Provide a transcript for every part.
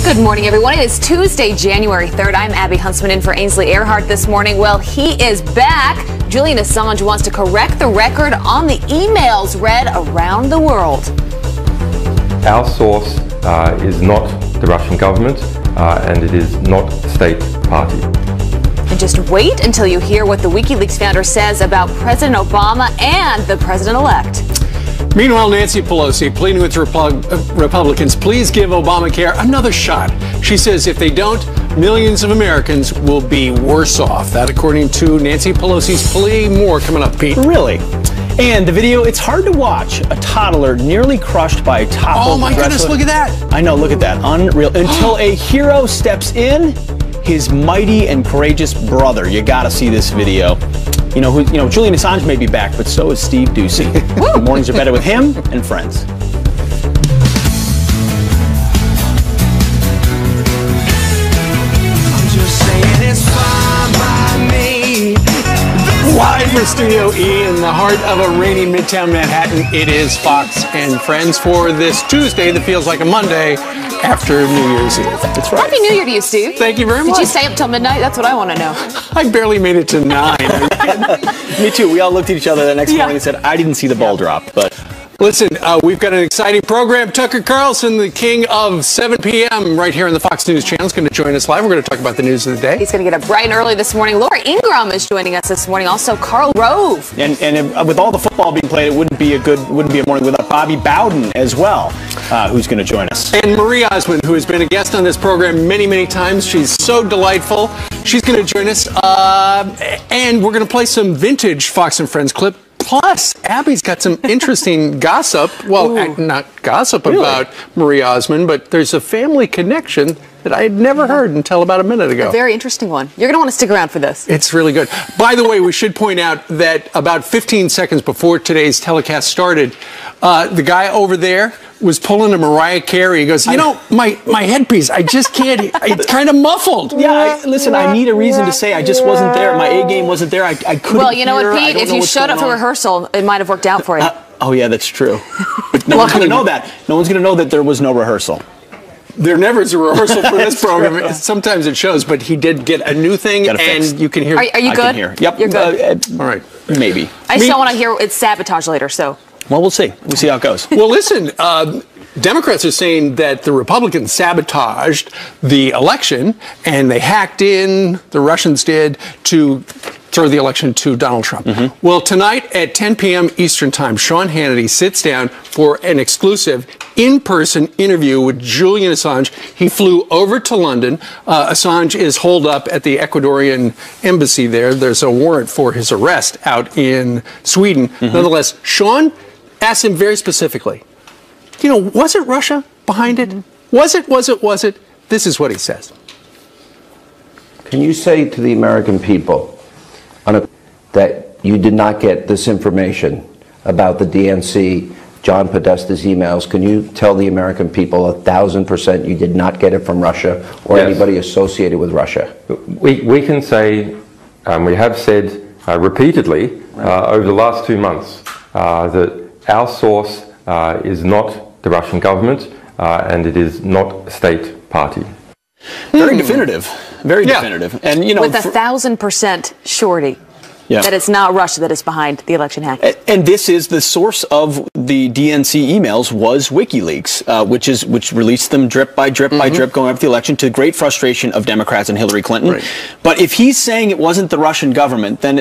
Good morning, everyone. It is Tuesday, January 3rd. I'm Abby Huntsman in for Ainsley Earhart this morning. Well, he is back. Julian Assange wants to correct the record on the emails read around the world. Our source is not the Russian government, and it is not a state party. And just wait until you hear what the WikiLeaks founder says about President Obama and the president-elect. Meanwhile, Nancy Pelosi pleading with Republicans, please give Obamacare another shot. She says if they don't, millions of Americans will be worse off. That according to Nancy Pelosi's plea. More coming up, Pete. Really? And the video, it's hard to watch. A toddler nearly crushed by a toppled Oh my goodness, look at that. I know, look at that. Unreal. Until a hero steps in, his mighty and courageous brother. You gotta see this video. You know, Julian Assange may be back, but so is Steve Doocy. Mornings are better with him and friends. Live from Studio E in the heart of a rainy Midtown Manhattan, it is Fox and Friends for this Tuesday that feels like a Monday after New Year's Eve. That's right. Happy New Year to you, Steve. Thank you very much. Did you stay up till midnight? That's what I want to know. I barely made it to 9. Me too. We all looked at each other the next morning and said, I didn't see the ball drop, but... Listen, we've got an exciting program. Tucker Carlson, the king of 7 p.m. right here on the Fox News Channel, is going to join us live. We're going to talk about the news of the day. He's going to get up bright and early this morning. Laura Ingraham is joining us this morning. Also, Karl Rove. And with all the football being played, it wouldn't be a morning without Bobby Bowden as well, who's going to join us. And Marie Osmond, who has been a guest on this program many, many times. She's so delightful. She's going to join us. And we're going to play some vintage Fox and Friends clip. Plus, Abby's got some interesting gossip. Well, not gossip about Marie Osmond, but there's a family connection that I had never heard until about a minute ago. A very interesting one. You're going to want to stick around for this. It's really good. By the way, we should point out that about 15 seconds before today's telecast started, the guy over there was pulling a Mariah Carey. He goes, you know, my headpiece, I just can't, it's kind of muffled. Yeah, listen, I need a reason to say I just wasn't there. My A game wasn't there. I couldn't Well, you know hear. what, Pete? If you showed up for rehearsal, it might have worked out for you. Oh, yeah, that's true. But no one's going to know that. No one's going to know that there was no rehearsal. There never is a rehearsal for this program. Sometimes it shows, but he did get a new thing, and you can hear. Are you good? I can hear. Yep. You're good. All right. Maybe. I still want to hear it's sabotage later, so. Well, we'll see. We'll see how it goes. Well, listen, Democrats are saying that the Republicans sabotaged the election, and they hacked in, the Russians did, to throw the election to Donald Trump. Well, tonight at 10 p.m. Eastern Time, Sean Hannity sits down for an exclusive in-person interview with Julian Assange. He flew over to London. Assange is holed up at the Ecuadorian embassy there. There's a warrant for his arrest out in Sweden. Nonetheless, Sean asked him very specifically, you know, was it Russia behind it? Was it? This is what he says. Can you say to the American people that you did not get this information about the DNC, John Podesta's emails? Can you tell the American people 1,000% you did not get it from Russia or anybody associated with Russia? We can say, we have said repeatedly over the last 2 months that our source is not the Russian government, and it is not a state party. Very definitive. Very definitive. And, you know, with 1,000% surety. That it's not Russia that is behind the election hacking. And this is the source of the DNC emails was WikiLeaks, which released them drip by drip by drip going up the election to the great frustration of Democrats and Hillary Clinton. But if he's saying it wasn't the Russian government, then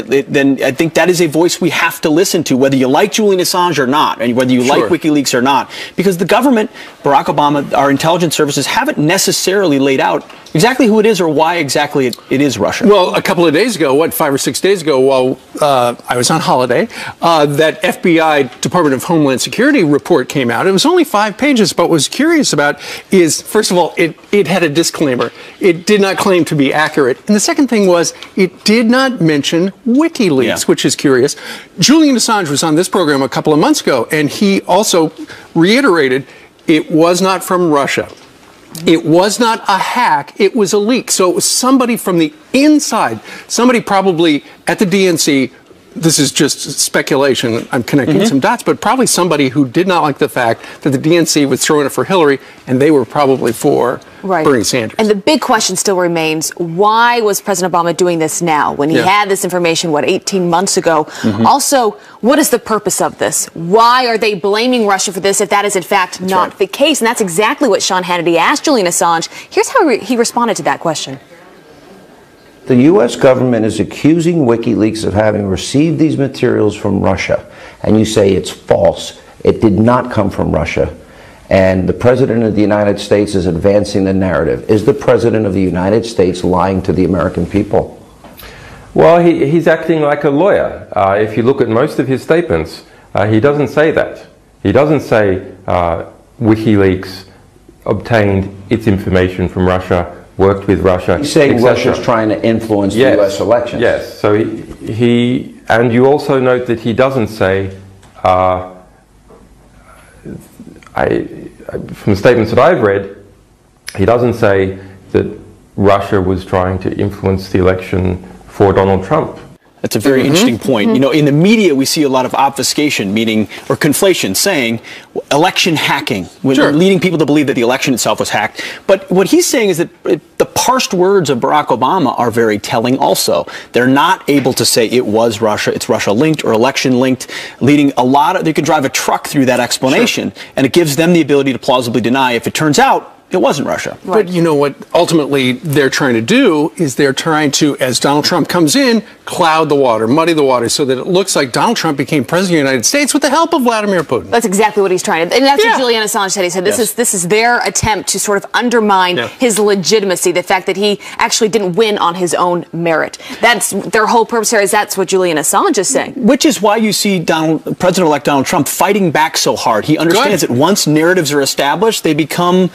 I think that is a voice we have to listen to, whether you like Julian Assange or not, and whether you like WikiLeaks or not, because the government, Barack Obama, our intelligence services haven't necessarily laid out exactly who it is or why exactly it is Russia. Well, a couple of days ago, 5 or 6 days ago, while I was on holiday, that FBI Department of Homeland Security report came out. It was only 5 pages, but what I was curious about is, first of all, it had a disclaimer. It did not claim to be accurate. And the second thing was, it did not mention WikiLeaks, which is curious. Julian Assange was on this program a couple of months ago, and he also reiterated it was not from Russia. It was not a hack, it was a leak. So it was somebody from the inside, somebody probably at the DNC this is just speculation, I'm connecting some dots, but probably somebody who did not like the fact that the DNC was throwing it for Hillary, and they were probably for Bernie Sanders. And the big question still remains, why was President Obama doing this now, when he had this information, 18 months ago? Also, what is the purpose of this? Why are they blaming Russia for this if that is, in fact, not the case? And that's exactly what Sean Hannity asked Julian Assange. Here's how he responded to that question. The U.S. government is accusing WikiLeaks of having received these materials from Russia, and you say it's false. It did not come from Russia, and the President of the United States is advancing the narrative. Is the President of the United States lying to the American people? Well, he's acting like a lawyer. If you look at most of his statements, he doesn't say that. He doesn't say WikiLeaks obtained its information from Russia, worked with Russia. He's saying Russia's trying to influence the U.S. elections. Yes. So and you also note that he doesn't say, from statements that I've read, he doesn't say that Russia was trying to influence the election for Donald Trump. That's a very interesting point. You know, in the media, we see a lot of obfuscation, meaning, or conflation, saying election hacking, leading people to believe that the election itself was hacked. But what he's saying is that the parsed words of Barack Obama are very telling also. They're not able to say it was Russia, it's Russia linked or election linked, leading a lot of, they could drive a truck through that explanation, and it gives them the ability to plausibly deny if it turns out it wasn't Russia. But you know what ultimately they're trying to do is they're trying to, as Donald Trump comes in, cloud the water, muddy the water, so that it looks like Donald Trump became president of the United States with the help of Vladimir Putin. That's exactly what he's trying to, and that's what Julian Assange said. He said this is their attempt to sort of undermine his legitimacy, the fact that he actually didn't win on his own merit. That's their whole purpose here. That's what Julian Assange is saying. Which is why you see President-elect Donald Trump fighting back so hard. He understands that once narratives are established, they become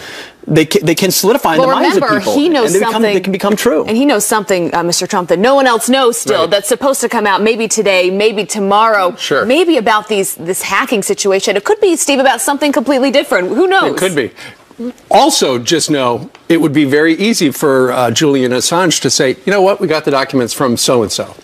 they can solidify in the minds of people. He knows something. They can become true. And he knows something, Mr. Trump, that no one else knows still, that's supposed to come out maybe today, maybe tomorrow, maybe about this hacking situation. It could be, Steve, about something completely different. Who knows? It could be. Also, just know it would be very easy for Julian Assange to say, you know what, we got the documents from so-and-so.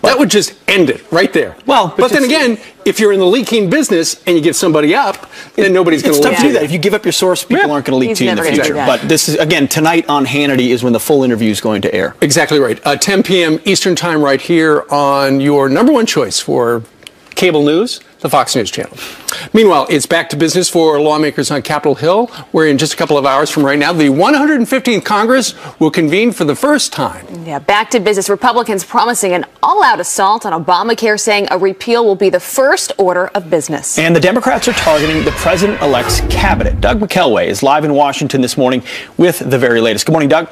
That would just end it right there. Well, but then again, if you're in the leaking business and you give somebody up, then nobody's going to leak. It's tough to do that. If you give up your source, people aren't going to leak to you in the future. But this is, again, tonight on Hannity is when the full interview is going to air. Exactly right. 10 p.m. Eastern Time right here on your #1 choice for cable news, the Fox News Channel. Meanwhile, it's back to business for lawmakers on Capitol Hill, where in just a couple of hours from right now, the 115th Congress will convene for the first time. Yeah, back to business. Republicans promising an all-out assault on Obamacare, saying a repeal will be the first order of business. And the Democrats are targeting the president-elect's cabinet. Doug McKelway is live in Washington this morning with the very latest. Good morning, Doug.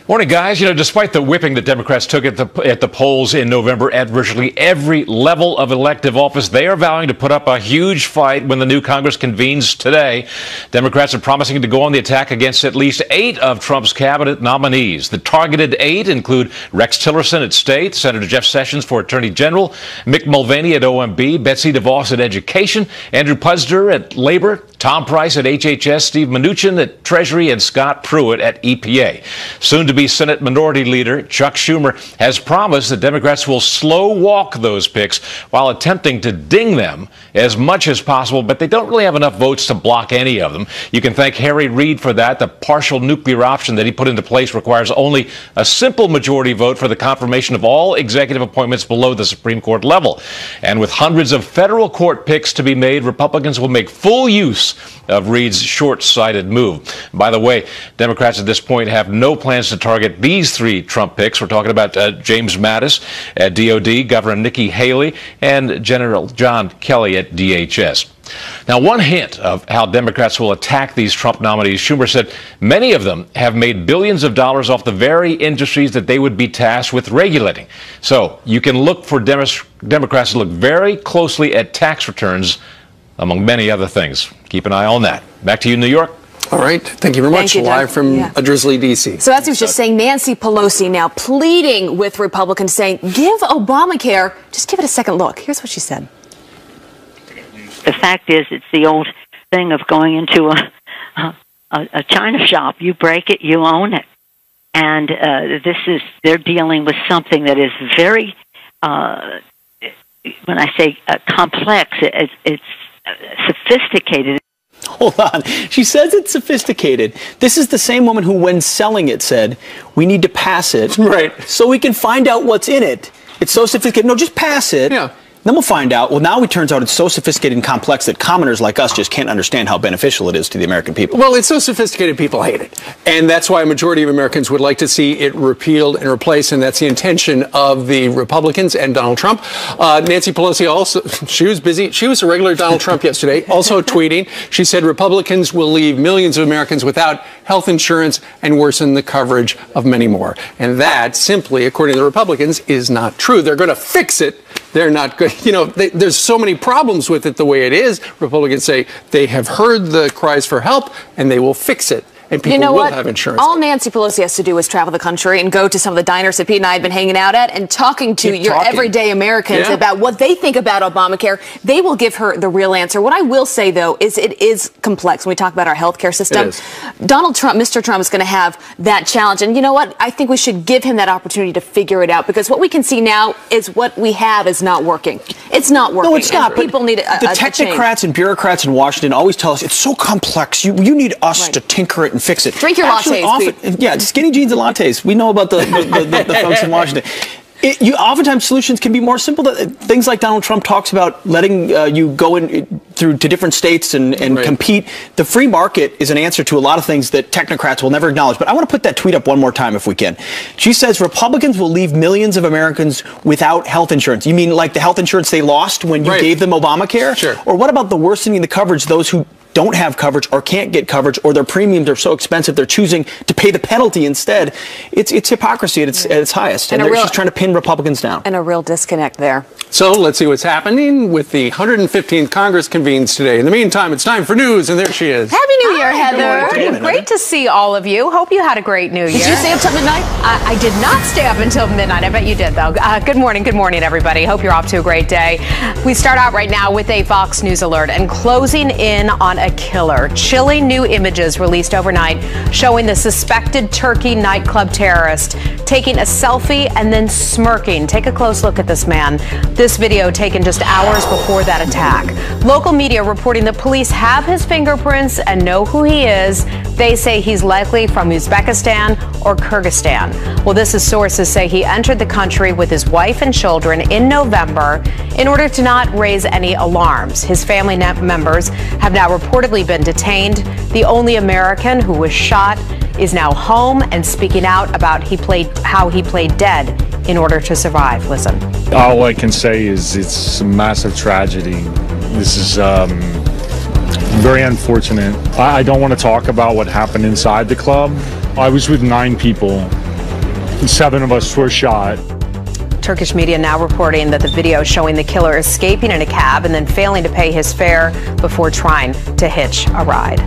Morning, guys. You know, despite the whipping that Democrats took at the polls in November at virtually every level of elective office, they are vowing to put up a huge fight when the new Congress convenes today. Democrats are promising to go on the attack against at least 8 of Trump's cabinet nominees. The targeted 8 include Rex Tillerson at State, Senator Jeff Sessions for Attorney General, Mick Mulvaney at OMB, Betsy DeVos at Education, Andrew Puzder at Labor, Tom Price at HHS, Steve Mnuchin at Treasury, and Scott Pruitt at EPA. Soon to be Senate Minority Leader Chuck Schumer has promised that Democrats will slow walk those picks while attempting to ding them as much as possible, but they don't really have enough votes to block any of them. You can thank Harry Reid for that. The partial nuclear option that he put into place requires only a simple majority vote for the confirmation of all executive appointments below the Supreme Court level. And with hundreds of federal court picks to be made, Republicans will make full use of Reid's short-sighted move. By the way, Democrats at this point have no plans to target these 3 Trump picks. We're talking about James Mattis at DOD, Governor Nikki Haley, and General John Kelly at DHS. Now, one hint of how Democrats will attack these Trump nominees, Schumer said many of them have made billions of dollars off the very industries that they would be tasked with regulating. So you can look for Democrats to look very closely at tax returns, among many other things. Keep an eye on that. Back to you, New York. All right. Thank you very much. Live from a drizzly D.C. So as he was just saying, Nancy Pelosi now pleading with Republicans, saying, give Obamacare, just give it a second look. Here's what she said. The fact is, it's the old thing of going into a china shop. You break it, you own it. And they're dealing with something that is very when I say complex, it's sophisticated. Hold on. She says it's sophisticated. This is the same woman who, when selling it, said, we need to pass it. Right. So we can find out what's in it. It's so sophisticated. No, just pass it. Yeah. Then we'll find out. Well, now it turns out it's so sophisticated and complex that commoners like us just can't understand how beneficial it is to the American people. Well, it's so sophisticated, people hate it. And that's why a majority of Americans would like to see it repealed and replaced, and that's the intention of the Republicans and Donald Trump. Nancy Pelosi also, she was busy. She was a regular Donald Trump yesterday, also tweeting. She said Republicans will leave millions of Americans without health insurance and worsen the coverage of many more. And that simply, according to the Republicans, is not true. They're going to fix it. They're not good. You know, there's so many problems with it the way it is. Republicans say they have heard the cries for help and they will fix it. And people will have insurance. All Nancy Pelosi has to do is travel the country and go to some of the diners that Pete and I have been hanging out at and talking to everyday Americans about what they think about Obamacare. They will give her the real answer. What I will say, though, is it is complex when we talk about our health care system. Donald Trump, Mr. Trump, is going to have that challenge. And you know what? I think we should give him that opportunity to figure it out, because what we can see now is what we have is not working. It's not working. No, it's not. People need a technocrats and bureaucrats in Washington always tell us it's so complex. You need us to tinker it and fix it. Drink your lattes, yeah, skinny jeans and lattes. We know about the folks in Washington. Oftentimes solutions can be more simple. Things like Donald Trump talks about letting you go to different states and compete. The free market is an answer to a lot of things that technocrats will never acknowledge. But I want to put that tweet up one more time if we can. She says Republicans will leave millions of Americans without health insurance. You mean like the health insurance they lost when you gave them Obamacare? Sure. Or what about the worsening the coverage, those who don't have coverage or can't get coverage, or their premiums are so expensive they're choosing to pay the penalty instead? It's hypocrisy at its highest, and she's trying to pin Republicans down. And a real disconnect there. So let's see what's happening with the 115th Congress convenes today. In the meantime, it's time for news, and there she is. Happy New Year, Heather. Great to see all of you. Hope you had a great New Year. Did you stay up till midnight? I did not stay up until midnight. I bet you did, though. Good morning, everybody. Hope you're off to a great day. We start out right now with a Fox News alert and closing in on a killer. Chilling new images released overnight showing the suspected Turkey nightclub terrorist taking a selfie and then smirking. Take a close look at this man. This video taken just hours before that attack. Local media reporting that police have his fingerprints and know who he is. They say he's likely from Uzbekistan or Kyrgyzstan. Well, this is sources say he entered the country with his wife and children in November in order to not raise any alarms. His family members have now reportedly been detained. The only American who was shot is now home and speaking out about how he played dead in order to survive. Listen. All I can say is it's a massive tragedy. This is very unfortunate. I don't want to talk about what happened inside the club. I was with 9 people. 7 of us were shot. Turkish media now reporting that the video showing the killer escaping in a cab and then failing to pay his fare before trying to hitch a ride.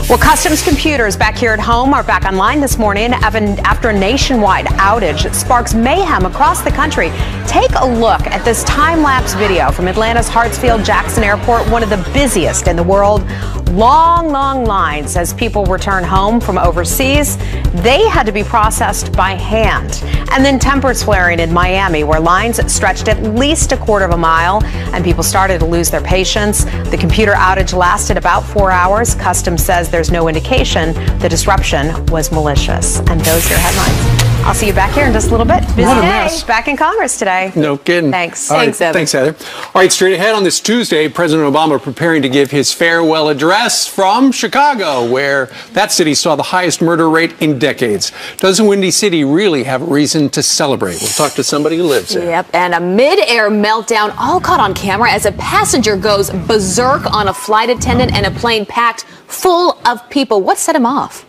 Well, Customs computers back here at home are back online this morning after a nationwide outage that sparks mayhem across the country. Take a look at this time-lapse video from Atlanta's Hartsfield-Jackson Airport, one of the busiest in the world. Long lines as people return home from overseas. They had to be processed by hand. And then tempers flaring in Miami, where lines stretched at least a quarter of a mile and people started to lose their patience. The computer outage lasted about 4 hours. Customs says there's no indication the disruption was malicious. And those are your headlines. I'll see you back here in just a little bit. Busy day. Back in Congress today. No kidding. Thanks. Thanks, Heather. All right, straight ahead on this Tuesday, President Obama preparing to give his farewell address from Chicago, where that city saw the highest murder rate in decades. Doesn't Windy City really have a reason to celebrate? We'll talk to somebody who lives there. Yep, and a mid-air meltdown all caught on camera as a passenger goes berserk on a flight attendant and a plane packed full of people. What set him off?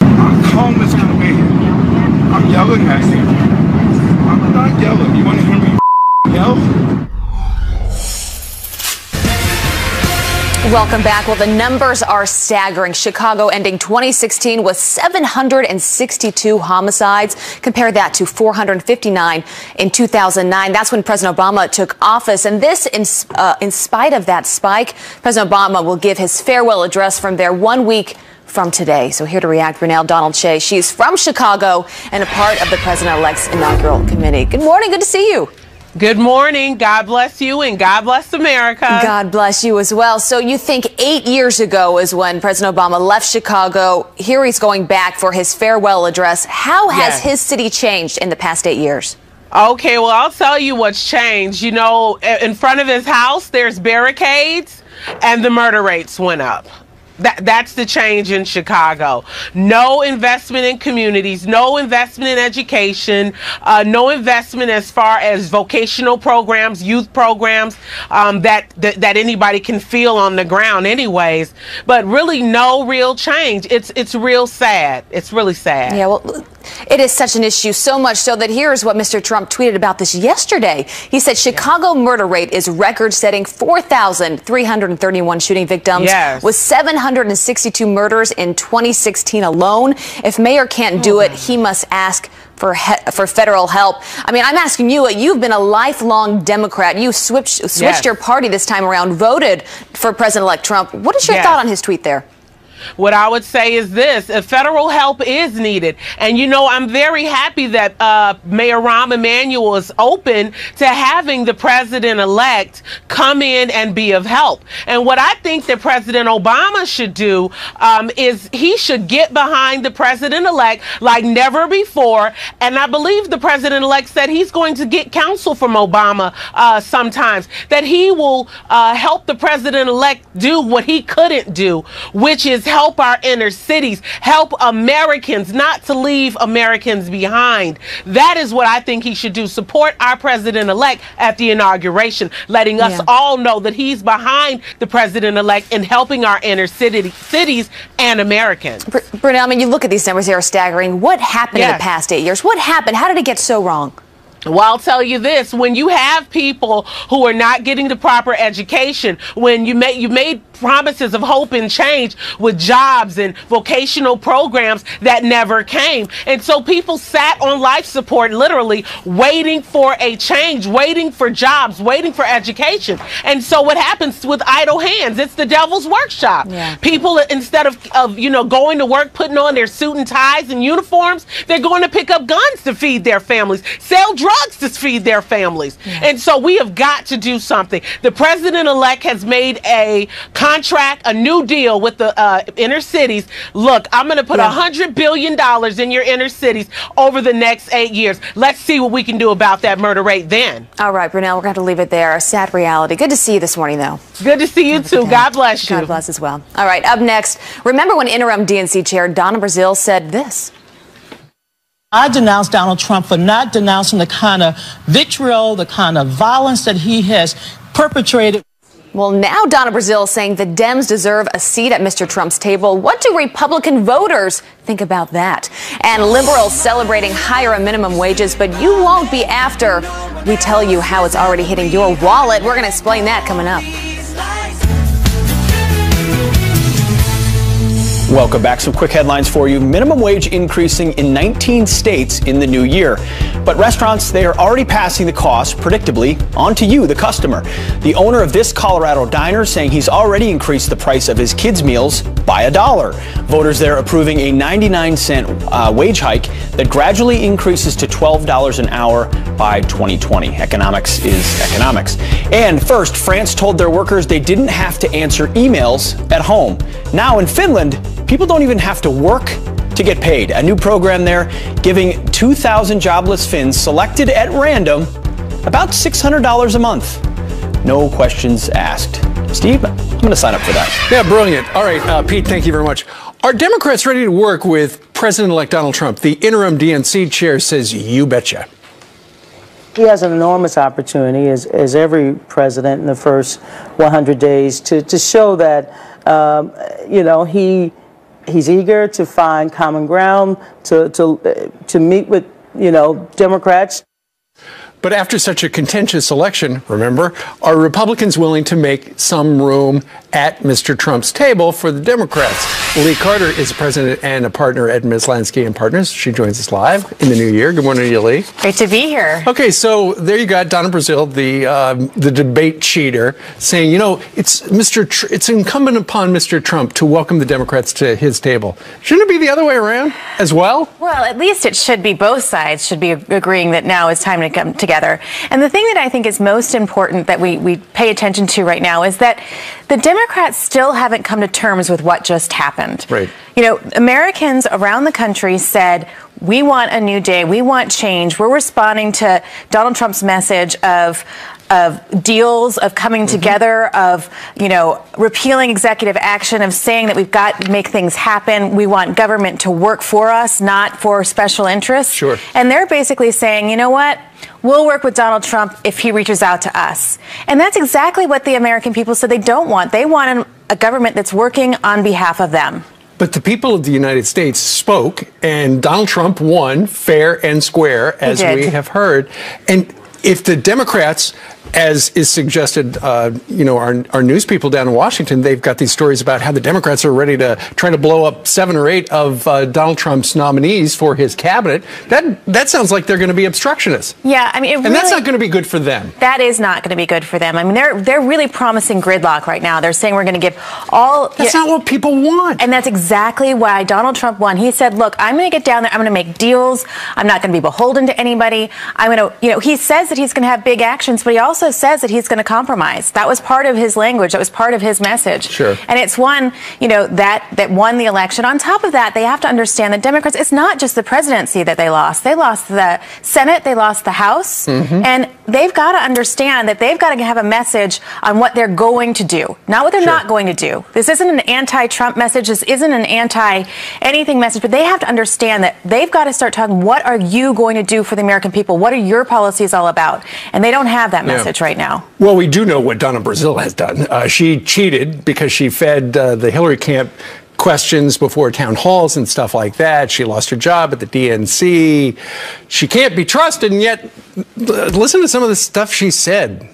I'm calm as can be. I'm yelling at you. I'm not yelling. You want to hear me yell? Welcome back. Well, the numbers are staggering. Chicago ending 2016 with 762 homicides. Compare that to 459 in 2009. That's when President Obama took office. And this, in spite of that spike, President Obama will give his farewell address from there 1 week from today. So here to react, Brunel Donald Shea. She's from Chicago and a part of the President-elect's inaugural committee. Good morning. Good to see you. Good morning. God bless you and God bless America. God bless you as well. So you think 8 years ago is when President Obama left Chicago. Here he's going back for his farewell address. How has his city changed in the past 8 years? Okay, well, I'll tell you what's changed. You know, in front of his house, there's barricades and the murder rates went up. That's the change in Chicago. No investment in communities, no investment in education, no investment as far as vocational programs, youth programs that anybody can feel on the ground anyways. But really no real change. It's real sad. It's really sad. Yeah, well, it is such an issue, so much so that here's what Mr. Trump tweeted about this yesterday. He said Chicago murder rate is record-setting, 4,331 shooting victims with 762 murders in 2016 alone. If Mayor can't do it, he must ask for federal help. I mean, I'm asking you, you've been a lifelong Democrat. You switched your party this time around, voted for President-elect Trump. What is your thought on his tweet there? What I would say is this: federal help is needed. And, you know, I'm very happy that Mayor Rahm Emanuel is open to having the president-elect come in and be of help. And what I think that President Obama should do is he should get behind the president-elect like never before. And I believe the president-elect said he's going to get counsel from Obama sometimes, that he will help the president-elect do what he couldn't do, which is help our inner cities, help Americans, not to leave Americans behind. That is what I think he should do. Support our president-elect at the inauguration, letting us all know that he's behind the president-elect in helping our inner cities and Americans. Brunel, I mean, you look at these numbers, they are staggering. What happened in the past 8 years? What happened? How did it get so wrong? Well, I'll tell you this: when you have people who are not getting the proper education, when you made promises of hope and change with jobs and vocational programs that never came, and so people sat on life support, literally waiting for a change, waiting for jobs, waiting for education. And so what happens with idle hands? It's the devil's workshop. People, instead of you know, going to work, putting on their suit and ties and uniforms, they're going to pick up guns to feed their families, sell drugs to feed their families. And so we have got to do something. The president-elect has made a contract, a new deal with the inner cities. Look, I'm going to put $100 billion in your inner cities over the next 8 years. Let's see what we can do about that murder rate then. All right, Brunel, we're going to have to leave it there. A sad reality. Good to see you this morning, though. Good to see you, too. God bless you. God bless as well. All right, up next, remember when interim DNC chair Donna Brazile said this? I denounce Donald Trump for not denouncing the kind of vitriol, the kind of violence that he has perpetrated. Well, now Donna Brazile is saying the Dems deserve a seat at Mr. Trump's table. What do Republican voters think about that? And liberals celebrating higher minimum wages, but you won't be after we tell you how it's already hitting your wallet. We're going to explain that coming up. Welcome back. Some quick headlines for you. Minimum wage increasing in 19 states in the new year. But restaurants, they are already passing the cost, predictably, on to you, the customer. The owner of this Colorado diner saying he's already increased the price of his kids' meals by $1. Voters there approving a 99-cent wage hike that gradually increases to $12 an hour by 2020. Economics is economics. And first, France told their workers they didn't have to answer emails at home. Now in Finland, people don't even have to work to get paid. A new program there giving 2,000 jobless Finns selected at random about $600 a month. No questions asked. Steve, I'm going to sign up for that. Yeah, brilliant. All right, Pete, thank you very much. Are Democrats ready to work with President-elect Donald Trump? The interim DNC chair says, you betcha. He has an enormous opportunity, as every president in the first 100 days, to show that, you know, he's eager to find common ground, to meet with, you know, Democrats. But after such a contentious election, remember, are Republicans willing to make some room at Mr. Trump's table for the Democrats? Lee Carter is a president and a partner at Ms. Lansky & Partners. She joins us live in the new year. Good morning to you, Lee. Great to be here. Okay, so there you got Donna Brazile, the debate cheater, saying, you know, it's incumbent upon Mr. Trump to welcome the Democrats to his table. Shouldn't it be the other way around? as well? Well, at least it should be both sides should be agreeing that now is time to come together. And the thing that I think is most important that we pay attention to right now is that the Democrats still haven't come to terms with what just happened. Right. You know, Americans around the country said, we want a new day. We want change. We're responding to Donald Trump's message of deals, of coming together, of, you know, repealing executive action, of saying that we've got to make things happen. We want government to work for us, not for special interests. Sure. And they're basically saying, you know what? We'll work with Donald Trump if he reaches out to us. And that's exactly what the American people said they don't want. They want a government that's working on behalf of them. But the people of the United States spoke, and Donald Trump won fair and square, as we have heard. And if the Democrats, as is suggested, you know, our news people down in Washington, they've got these stories about how the Democrats are ready to try to blow up 7 or 8 of Donald Trump's nominees for his cabinet. That sounds like they're going to be obstructionists. Yeah, I mean, and that's not going to be good for them. That is not going to be good for them. I mean, they're really promising gridlock right now. They're saying we're going to give all. That's not what people want. And that's exactly why Donald Trump won. He said, "Look, I'm going to get down there. I'm going to make deals. I'm not going to be beholden to anybody. I'm going to, you know." He says that he's going to have big actions, but he also says that he's going to compromise. That was part of his language. That was part of his message. Sure. And it's one, you know, that won the election. On top of that, they have to understand that Democrats, it's not just the presidency that they lost. They lost the Senate. They lost the House. And they've got to understand that they've got to have a message on what they're going to do, not what they're not going to do. This isn't an anti-Trump message. This isn't an anti-anything message. But they have to understand that they've got to start talking, what are you going to do for the American people? What are your policies all about? And they don't have that message right now. Well, we do know what Donna Brazile has done. She cheated because she fed the Hillary camp questions before town halls and stuff like that. She lost her job at the DNC. She can't be trusted, and yet listen to some of the stuff she said.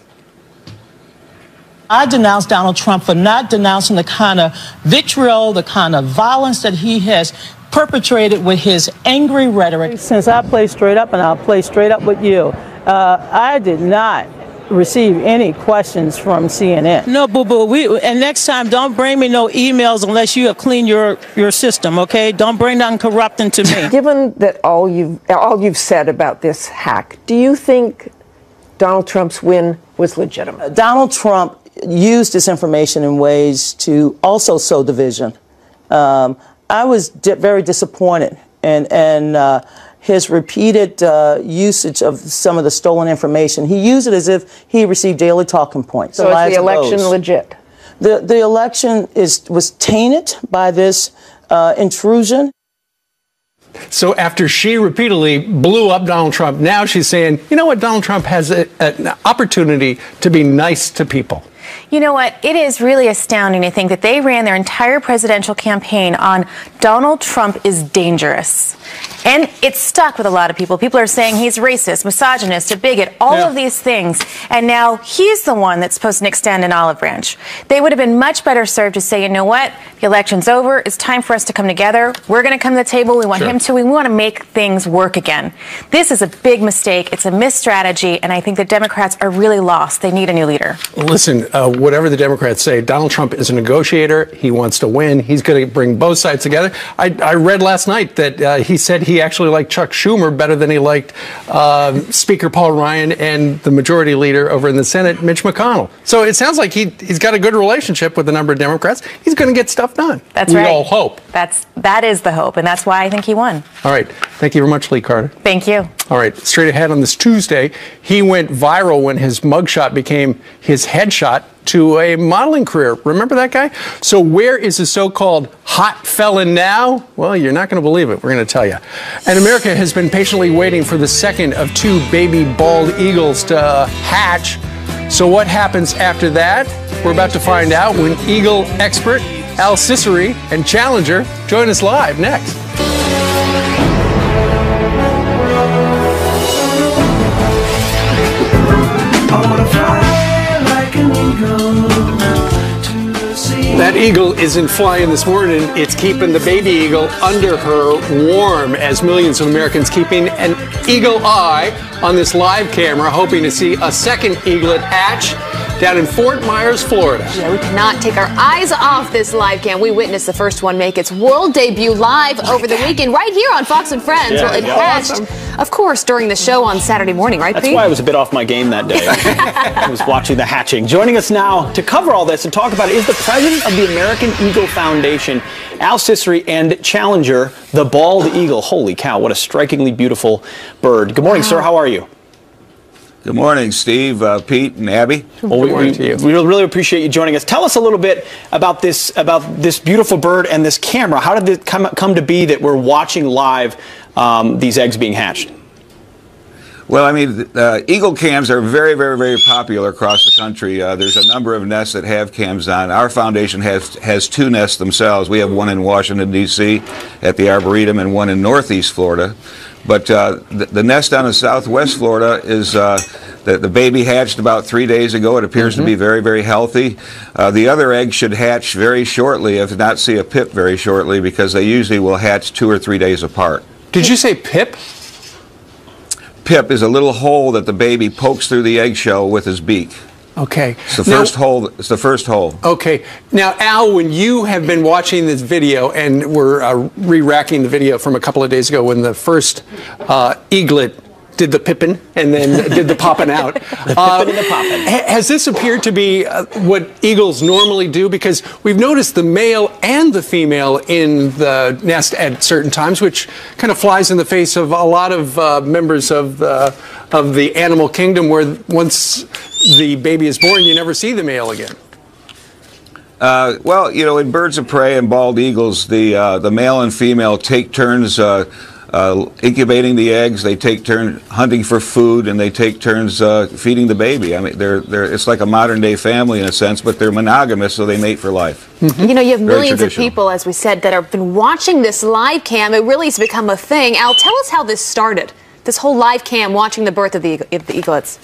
I denounce Donald Trump for not denouncing the kind of vitriol, the kind of violence that he has perpetrated with his angry rhetoric. Since I play straight up, and I'll play straight up with you, I did not receive any questions from CNN. No, boo-boo. And next time, don't bring me no emails unless you have cleaned your system, okay? Don't bring nothing corrupting to me. Given that all you've said about this hack, do you think Donald Trump's win was legitimate? Donald Trump used this information in ways to also sow division. I was very disappointed, and his repeated usage of some of the stolen information. He used it as if he received daily talking points. So is the election legit? The election was tainted by this intrusion. So after she repeatedly blew up Donald Trump, now she's saying, you know what, Donald Trump has an opportunity to be nice to people. You know what? It is really astounding to think that they ran their entire presidential campaign on Donald Trump is dangerous. And it's stuck with a lot of people. People are saying he's racist, misogynist, a bigot, all of these things. And now he's the one that's supposed to extend an olive branch. They would have been much better served to say, you know what? The election's over. It's time for us to come together. We're going to come to the table. We want him to. We want to make things work again. This is a big mistake. It's a missed strategy. And I think the Democrats are really lost. They need a new leader. Listen, whatever the Democrats say, Donald Trump is a negotiator. He wants to win. He's going to bring both sides together. I read last night that he said he actually liked Chuck Schumer better than he liked Speaker Paul Ryan and the majority leader over in the Senate, Mitch McConnell. So it sounds like he's got a good relationship with a number of Democrats. He's going to get stuff done. That's right. We all hope. That is the hope, and that's why I think he won. All right. Thank you very much, Lee Carter. Thank you. All right. Straight ahead on this Tuesday, he went viral when his mugshot became his headshot to a modeling career. Remember that guy? So where is the so-called hot felon now? Well, you're not going to believe it. We're going to tell you. And America has been patiently waiting for the second of 2 baby bald eagles to hatch. So what happens after that? We're about to find out when eagle expert Al Ciceri and challenger join us live next. That eagle isn't flying this morning. It's keeping the baby eagle under her warm as millions of Americans keeping an eagle eye on this live camera, hoping to see a second eaglet hatch. down in Fort Myers, Florida. Yeah, we cannot take our eyes off this live cam. We witnessed the first one make its world debut live over the weekend right here on Fox and Friends. Yeah, Well, it hatched, of course, during the show on Saturday morning, right, That's Pete? why I was a bit off my game that day. I was watching the hatching. Joining us now to cover all this and talk about it is the president of the American Eagle Foundation, Al Ciceri, and challenger, the bald eagle. Holy cow, what a strikingly beautiful bird. Good morning, sir. How are you? Good morning, Steve, Pete, and Abby. Well, we really appreciate you joining us. Tell us a little bit about this beautiful bird and this camera. How did it come to be that we're watching live these eggs being hatched? Well, I mean, eagle cams are very, very, very popular across the country. There's a number of nests that have cams on. Our foundation has 2 nests themselves. We have one in Washington, D.C. at the Arboretum and one in Northeast Florida. But the nest down in Southwest Florida is the baby hatched about 3 days ago. It appears to be very, very healthy. The other egg should hatch very shortly, if not see a pip very shortly, because they usually will hatch 2 or 3 days apart. Did you say pip? Pip is a little hole that the baby pokes through the eggshell with his beak. Okay. It's the first hole. It's the first hole. Okay. Now, Al, when you have been watching this video, and we're re-racking the video from a couple of days ago when the first eaglet did the pippin and then did the popping out. The pippin and the poppin'. Has this appeared to be what eagles normally do? Because we've noticed the male and the female in the nest at certain times, which kind of flies in the face of a lot of members of the animal kingdom, where once the baby is born, you never see the male again. Well, you know, in birds of prey and bald eagles, the male and female take turns incubating the eggs. They take turns hunting for food, and they take turns feeding the baby. I mean, it's like a modern day family in a sense, but they're monogamous, so they mate for life. You know, you have millions of people, as we said, that have been watching this live cam. It really has become a thing. Al, tell us how this started, this whole live cam watching the birth of the eaglets.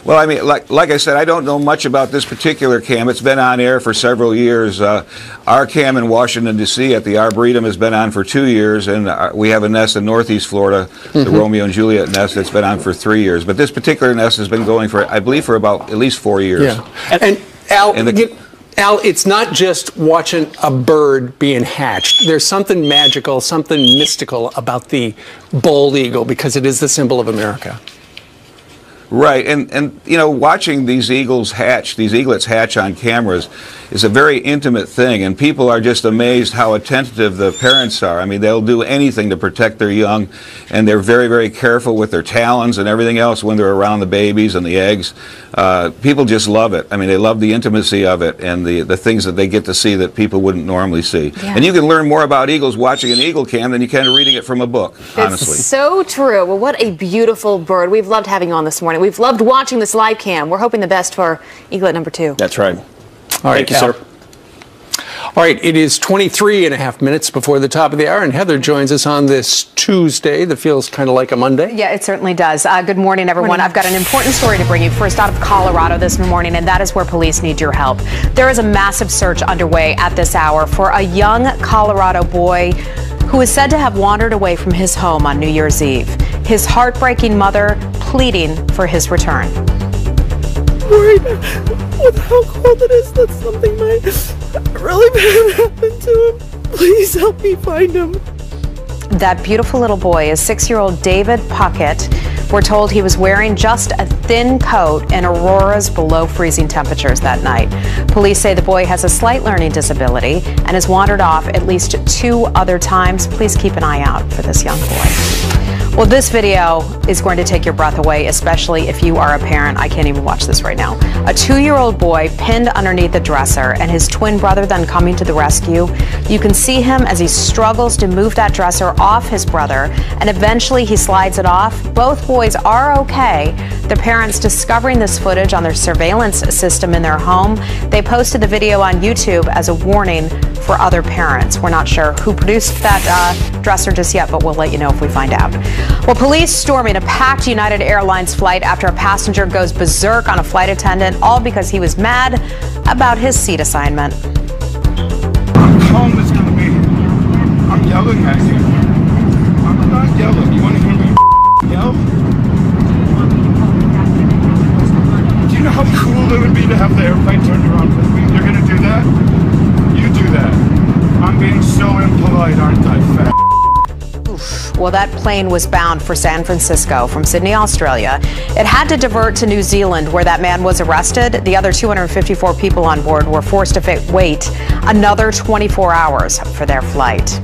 Well, I mean, like I said, I don't know much about this particular cam. It's been on air for several years. Our cam in Washington, D.C. at the Arboretum has been on for 2 years, and we have a nest in Northeast Florida, the Romeo and Juliet nest, that's been on for 3 years. But this particular nest has been going for, I believe, for about at least 4 years. Yeah. And Al, Al, it's not just watching a bird being hatched. There's something magical, something mystical about the bald eagle, because it is the symbol of America. Right, and you know, watching these eaglets hatch on cameras is a very intimate thing, and people are just amazed how attentive the parents are. I mean, they'll do anything to protect their young, and they're very, very careful with their talons and everything else when they're around the babies and the eggs. People just love it. I mean, they love the intimacy of it and the things that they get to see that people wouldn't normally see. Yeah. And you can learn more about eagles watching an eagle cam than you can reading it from a book, honestly. It's so true. Well, what a beautiful bird. We've loved having you on this morning. We've loved watching this live cam. We're hoping the best for eaglet number 2. That's right. All right, Thank you, sir. All right, it is 23.5 minutes before the top of the hour, and Heather joins us on this Tuesday that feels kind of like a Monday. Yeah, it certainly does. Good morning, everyone. I've got an important story to bring you. First, out of Colorado this morning, and that is where police need your help. There is a massive search underway at this hour for a young Colorado boy who is said to have wandered away from his home on New Year's Eve. His heartbreaking mother pleading for his return. Worried with how cold it is that something might really bad happen to him. Please help me find him. That beautiful little boy is 6-year-old David Puckett. We're told he was wearing just a thin coat in Aurora's below freezing temperatures that night. Police say the boy has a slight learning disability and has wandered off at least 2 other times. Please keep an eye out for this young boy. Well, this video is going to take your breath away, especially if you are a parent. I can't even watch this right now. A 2-year-old boy pinned underneath the dresser and his twin brother then coming to the rescue. You can see him as he struggles to move that dresser off his brother, and eventually he slides it off. Both boys are okay. The parents discovering this footage on their surveillance system in their home. They posted the video on YouTube as a warning for other parents. We're not sure who produced that dresser just yet, but we'll let you know if we find out. Well, police storming a packed United Airlines flight after a passenger goes berserk on a flight attendant, all because he was mad about his seat assignment. I'm calm as can be. I'm yelling at you. I'm not yelling. You want to hear me yell? you know how cool it would be to have the airplane turned around with me? You're gonna do that? You do that. I'm being so impolite, aren't I, fat? Well, that plane was bound for San Francisco from Sydney, Australia. It had to divert to New Zealand, where that man was arrested. The other 254 people on board were forced to wait another 24 hours for their flight.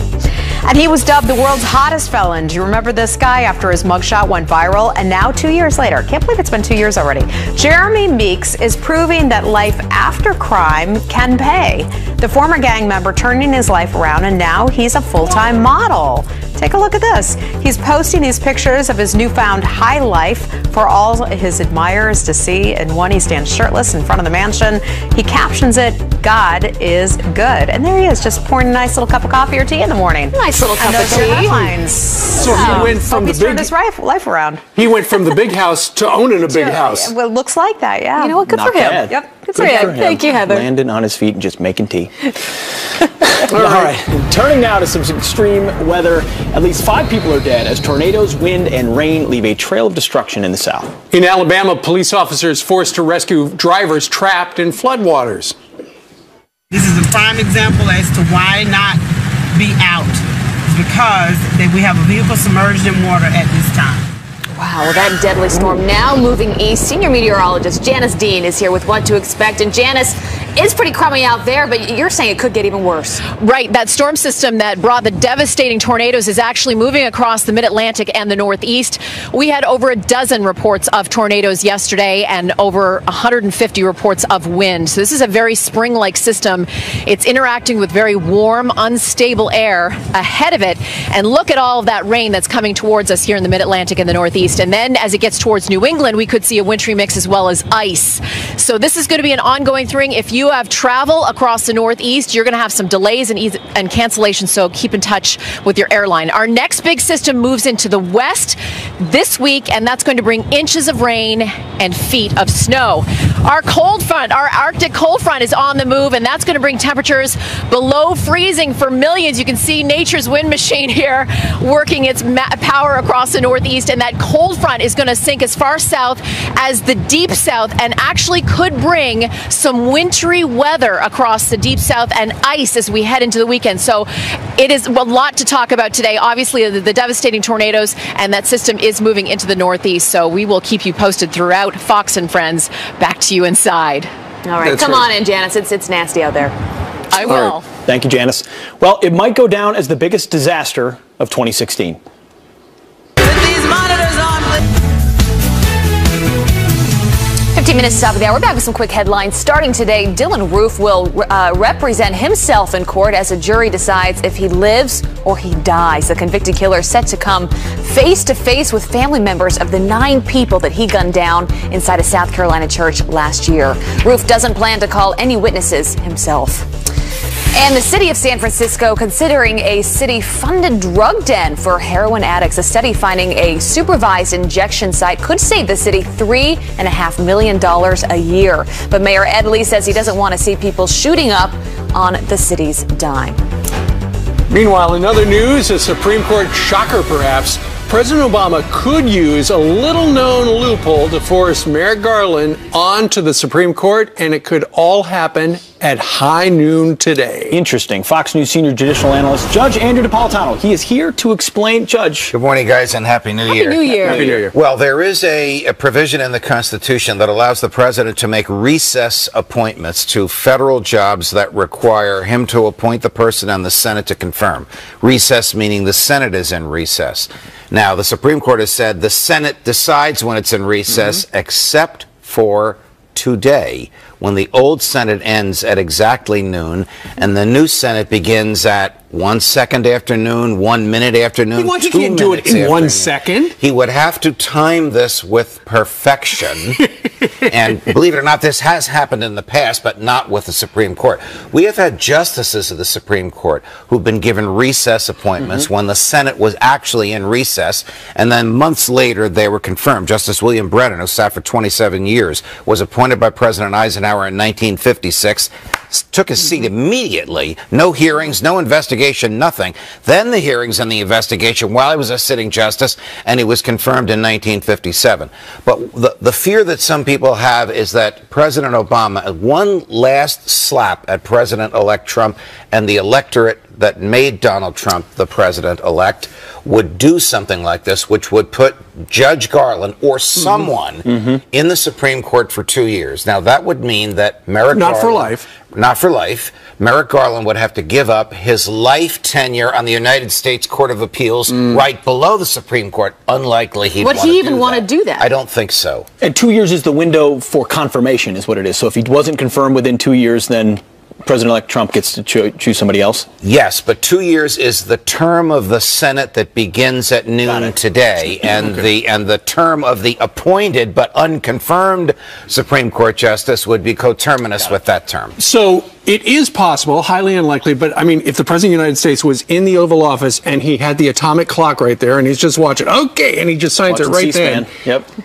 And he was dubbed the world's hottest felon. Do you remember this guy after his mugshot went viral? And now 2 years later, can't believe it's been 2 years already, Jeremy Meeks is proving that life after crime can pay. The former gang member turning his life around, and now he's a full-time model. Take a look at this. He's posting these pictures of his newfound high life for all his admirers to see. In one, he stands shirtless in front of the mansion. He captions it, "God is good." And there he is, just pouring a nice little cup of coffee or tea in the morning. Nice little cup of tea. So he went from the big his life around. He went from the big house to owning a big house. Well, it looks like that, yeah. You know what? Good Not for him. bad. Yep. Good for him. Thank you, Heather. Landing on his feet and just making tea. All right. Turning now to some extreme weather. At least 5 people are dead as tornadoes, wind, and rain leave a trail of destruction in the south. In Alabama, police officers forced to rescue drivers trapped in floodwaters. This is a prime example as to why not be out. It's because we have a vehicle submerged in water at this time. Wow, well, that deadly storm now moving east. Senior meteorologist Janice Dean is here with what to expect. And Janice, it's pretty crummy out there, but you're saying it could get even worse. Right. That storm system that brought the devastating tornadoes is actually moving across the mid-Atlantic and the Northeast. We had over a dozen reports of tornadoes yesterday and over 150 reports of wind. So this is a very spring-like system. It's interacting with very warm, unstable air ahead of it. And look at all of that rain that's coming towards us here in the mid-Atlantic and the Northeast. And then as it gets towards New England, we could see a wintry mix as well as ice. So this is going to be an ongoing thing. If you have travel across the Northeast, you're going to have some delays and cancellations, so keep in touch with your airline. Our next big system moves into the west this week, and that's going to bring inches of rain and feet of snow. Our cold front, our Arctic cold front is on the move, and that's going to bring temperatures below freezing for millions. You can see nature's wind machine here working its power across the Northeast, and that cold front is going to sink as far south as the deep south and actually could bring some wintry weather across the deep south and ice as we head into the weekend. So it is a lot to talk about today. Obviously, the devastating tornadoes, and that system is moving into the Northeast. So we will keep you posted throughout. Fox and Friends, back to you inside. All right, come on in, Janice. It's nasty out there. I will. Right. Thank you, Janice. Well, it might go down as the biggest disaster of 2016. 15 minutes top of the hour. We're back with some quick headlines. Starting today, Dylan Roof will represent himself in court as a jury decides if he lives or he dies. The convicted killer is set to come face to face with family members of the 9 people that he gunned down inside a South Carolina church last year. Roof doesn't plan to call any witnesses himself. And the city of San Francisco considering a city-funded drug den for heroin addicts. A study finding a supervised injection site could save the city $3.5 million a year. But Mayor Ed Lee says he doesn't want to see people shooting up on the city's dime. Meanwhile, in other news, a Supreme Court shocker perhaps, President Obama could use a little-known loophole to force Merrick Garland onto the Supreme Court, and it could all happen at high noon today. Interesting. Fox News senior judicial analyst Judge Andrew Napolitano. He is here to explain. Judge. Good morning, guys, and Happy New Year. Happy New Year. Happy New Year. Well, there is a provision in the Constitution that allows the president to make recess appointments to federal jobs that require him to appoint the person and the Senate to confirm. Recess meaning the Senate is in recess. Now, the Supreme Court has said the Senate decides when it's in recess, except for today, when the old Senate ends at exactly noon, and the new Senate begins at 1 second after noon, 1 minute after noon. He can't do it in 1 second. He would have to time this with perfection. And believe it or not, this has happened in the past, but not with the Supreme Court. We have had justices of the Supreme Court who've been given recess appointments when the Senate was actually in recess, and then months later they were confirmed. Justice William Brennan, who sat for 27 years, was appointed by President Eisenhower Eisenhower in 1956, took his seat immediately. No hearings, no investigation, nothing. Then the hearings and the investigation while he was a sitting justice, and he was confirmed in 1957. But the fear that some people have is that President Obama, one last slap at President-elect Trump and the electorate that made Donald Trump the president-elect, would do something like this, which would put Judge Garland or someone in the Supreme Court for 2 years. Now, that would mean that Merrick Garland... Not for life. Not for life. Merrick Garland would have to give up his life tenure on the United States Court of Appeals right below the Supreme Court. Unlikely he'd Would he even want to do that? I don't think so. And 2 years is the window for confirmation, is what it is. So if he wasn't confirmed within 2 years, then President-elect Trump gets to choose somebody else? Yes, but 2 years is the term of the Senate that begins at noon today, and the term of the appointed but unconfirmed Supreme Court justice would be coterminous with that term. So it is possible, highly unlikely, but I mean, if the President of the United States was in the Oval Office and he had the atomic clock right there and he's just watching, okay, and he just signs it right there,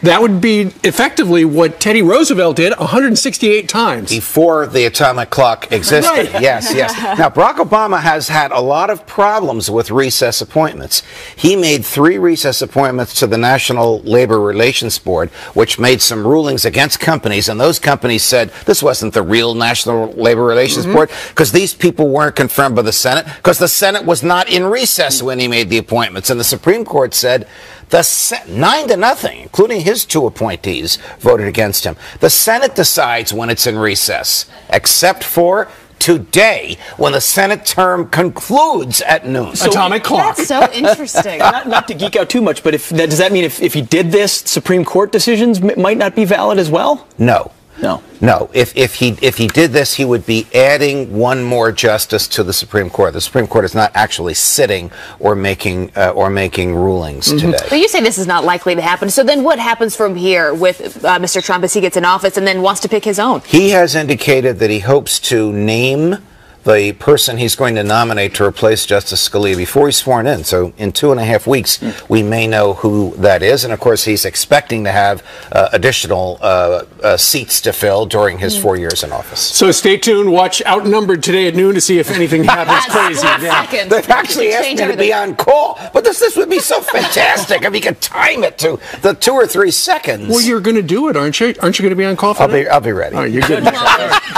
that would be effectively what Teddy Roosevelt did 168 times. Before the atomic clock existed. Yes, yes. Now, Barack Obama has had a lot of problems with recess appointments. He made 3 recess appointments to the National Labor Relations Board, which made some rulings against companies, and those companies said this wasn't the real National Labor Relations Board because these people weren't confirmed by the Senate, because the Senate was not in recess when he made the appointments. And the Supreme Court said 9-0, including his 2 appointees, voted against him. The Senate decides when it's in recess, except for today, when the Senate term concludes at noon. So atomic clock. That's so interesting. Not to geek out too much, but does that mean if he did this, Supreme Court decisions might not be valid as well? No. No. No. If he did this, he would be adding one more justice to the Supreme Court. The Supreme Court is not actually sitting or making rulings today. So you say this is not likely to happen. So then what happens from here with Mr. Trump as he gets in office and then wants to pick his own? He has indicated that he hopes to name the person he's going to nominate to replace Justice Scalia before he's sworn in. So in 2.5 weeks, we may know who that is. And of course, he's expecting to have additional seats to fill during his 4 years in office. So stay tuned. Watch Outnumbered today at noon to see if anything happens crazy. They've actually asked me to be on call, but this would be so fantastic if you could time it to the 2 or 3 seconds. Well, you're going to do it, aren't you? Aren't you going to be on call for that? I'll be ready. Oh, you're good.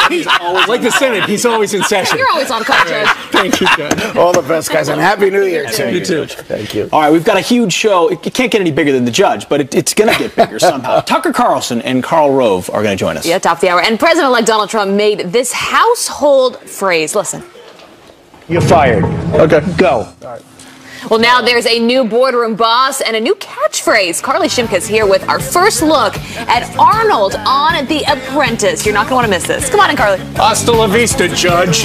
He's always, like the Senate, he's always in session. You're always on call, Judge. Thank you, Judge. All the best, guys, and Happy New Year to you. You too. Thank you. All right, we've got a huge show. It can't get any bigger than the judge, but it's going to get bigger somehow. Tucker Carlson and Karl Rove are going to join us. Yeah, top of the hour. And President-elect Donald Trump made this household phrase. Listen. You're fired. Okay. Go. All right. Well, now there's a new boardroom boss and a new catchphrase. Carly Shimka's here with our first look at Arnold on The Apprentice. You're not going to want to miss this. Come on in, Carly. Hasta la vista, Judge.